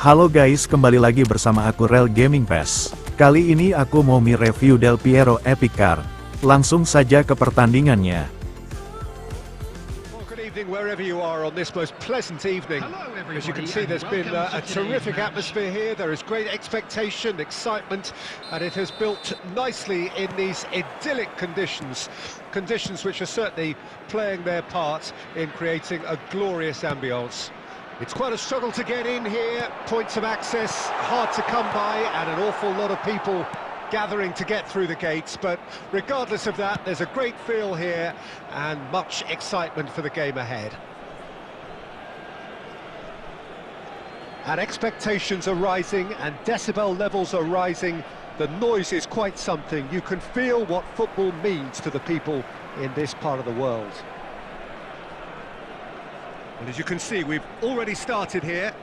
Halo guys, kembali lagi bersama aku Rell Gaming Pass. Kali ini aku mau review Del Piero Epic Car. Langsung saja ke pertandingannya. Good evening wherever you are on this most pleasant evening. As you can see, there's been a terrific atmosphere here. There is great expectation, excitement, and it has built nicely in these idyllic conditions. Conditions which are certainly playing their part in creating a glorious ambience. It's quite a struggle to get in here, points of access hard to come by, and an awful lot of people gathering to get through the gates, but regardless of that, there's a great feel here and much excitement for the game ahead. And expectations are rising and decibel levels are rising. The noise is quite something. You can feel what football means to the people in this part of the world. And as you can see, we've already started here.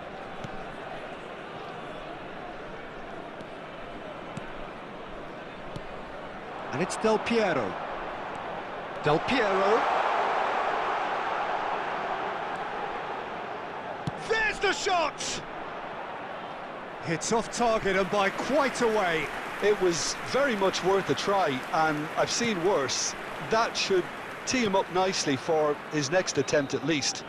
And it's Del Piero. Del Piero. There's the shot! It's off target and by quite a way. It was very much worth a try, and I've seen worse. That should tee him up nicely for his next attempt at least.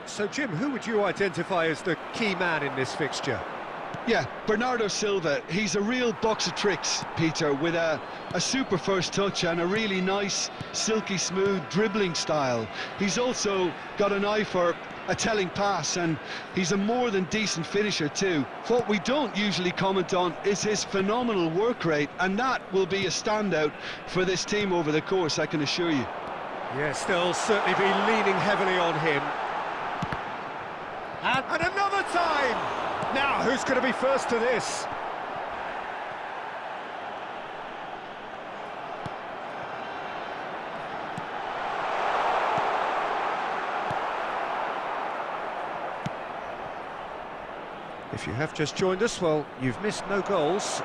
So, Jim, who would you identify as the key man in this fixture? Yeah, Bernardo Silva. He's a real box of tricks, Peter, with a super first touch and a really nice, silky smooth dribbling style. He's also got an eye for a telling pass, and he's a more than decent finisher too. What we don't usually comment on is his phenomenal work rate, and that will be a standout for this team over the course, I can assure you. Yes, they'll certainly be leaning heavily on him. And another time! Now, who's going to be first to this? If you have just joined us, well, you've missed no goals.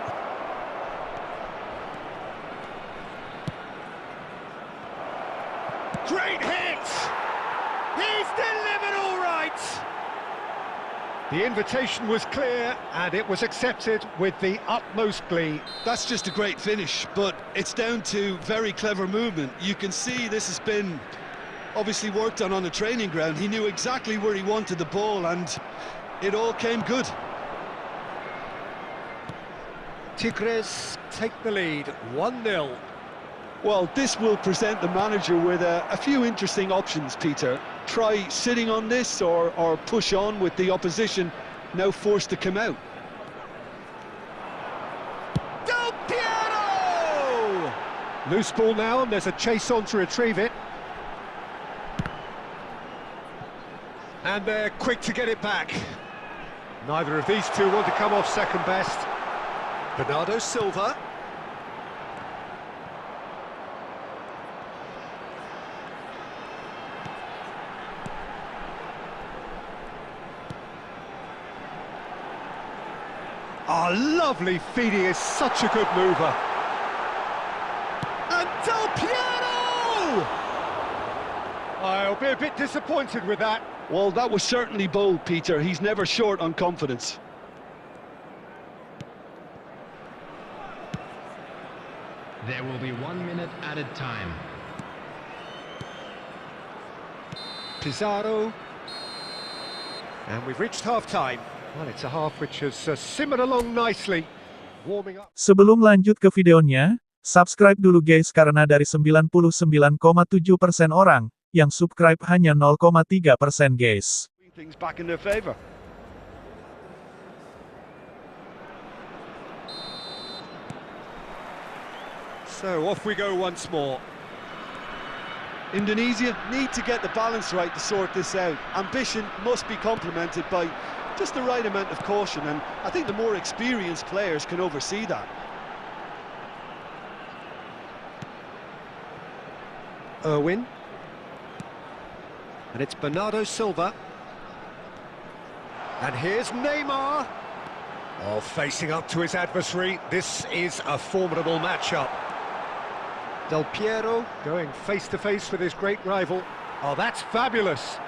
Great hit! He's delivered all right! The invitation was clear, and it was accepted with the utmost glee. That's just a great finish, but it's down to very clever movement. You can see this has been obviously worked on the training ground. He knew exactly where he wanted the ball, and it all came good. Tigres take the lead, 1-0. Well, this will present the manager with a few interesting options, Peter. Try sitting on this or push on with the opposition now forced to come out. Del Piero! Loose ball now, and there's a chase on to retrieve it. And they're quick to get it back. Neither of these two want to come off second best. Bernardo Silva. Oh, lovely feed, he is such a good mover. And Del Piero! I'll be a bit disappointed with that. Well, that was certainly bold, Peter. He's never short on confidence. There will be 1 minute added time. Pizarro. And we've reached half-time. Well, it's a half which has simmered along nicely, warming up. Sebelum lanjut ke videonya, subscribe dulu guys karena dari 99,7% orang, yang subscribe hanya 0,3% guys. Things back in their favor. So off we go once more. Indonesia need to get the balance right to sort this out. Ambition must be complemented by just the right amount of caution, and I think the more experienced players can oversee that. Irwin. And it's Bernardo Silva. And here's Neymar. Oh, facing up to his adversary. This is a formidable matchup. Del Piero going face-to-face with his great rival. Oh, that's fabulous.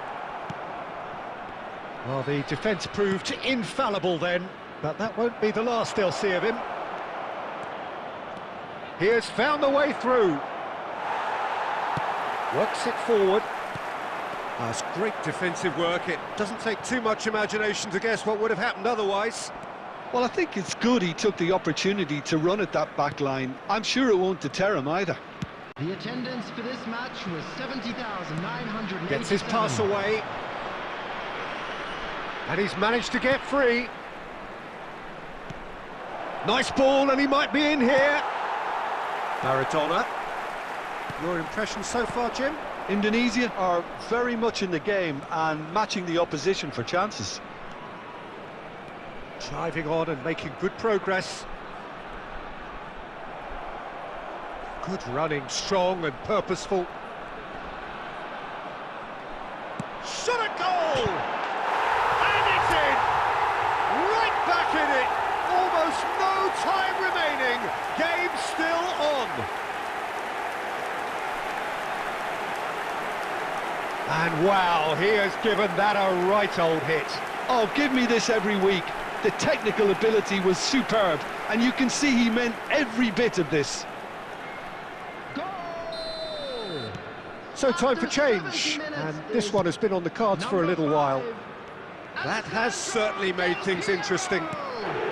Well, the defence proved infallible then, but that won't be the last they'll see of him. He has found the way through. Works it forward. That's great defensive work. It doesn't take too much imagination to guess what would have happened otherwise. Well, I think it's good he took the opportunity to run at that back line. I'm sure it won't deter him either. The attendance for this match was 70,987. Gets his pass away. And he's managed to get free. Nice ball, and he might be in here. Maradona. Your impression so far, Jim? Indonesia are very much in the game and matching the opposition for chances. Driving on and making good progress. Good running, strong and purposeful. Shot a goal! And it's in! Right back in it! Almost no time remaining. Game still on. And wow, he has given that a right old hit. Oh, give me this every week. The technical ability was superb, and you can see he meant every bit of this. Goal! So time for change, and this one has been on the cards for a little while. That has certainly made things interesting.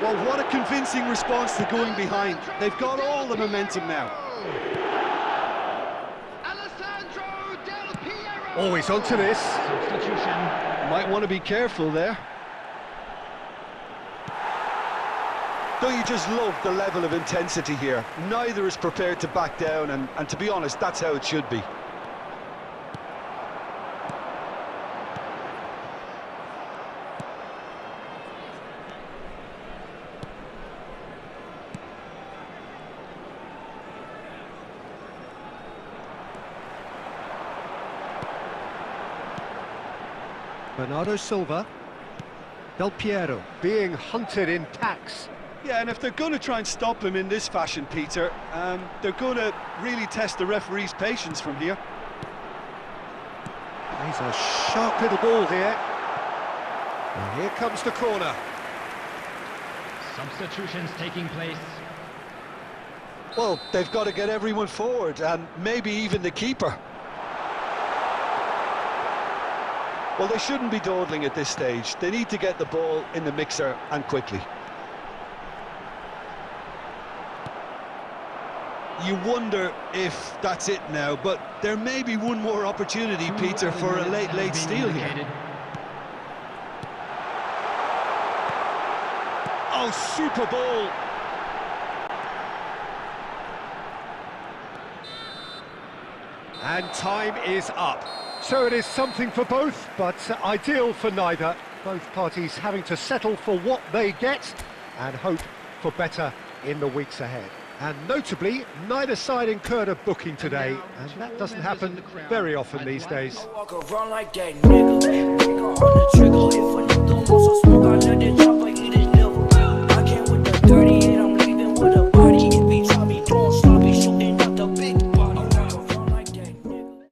Well, what a convincing response to going behind. They've got all the momentum now. Always onto this. Substitution. Might want to be careful there. Don't you just love the level of intensity here? Neither is prepared to back down, and to be honest, that's how it should be. Bernardo Silva. Del Piero being hunted in packs. Yeah, and if they're going to try and stop him in this fashion, Peter, they're going to really test the referee's patience from here. He's a sharp little ball here. And here comes the corner. Substitutions taking place. Well, they've got to get everyone forward, and maybe even the keeper. Well, they shouldn't be dawdling at this stage. They need to get the ball in the mixer, and quickly. You wonder if that's it now, but there may be one more opportunity, Peter, for a late steal here. Oh, super ball! And time is up. So it is something for both, but ideal for neither. Both parties having to settle for what they get and hope for better in the weeks ahead. And notably, neither side incurred a booking today, and that doesn't happen very often these days. I walk around like that nigga on the trigger. If a nigga wants some smoke, I let it drop.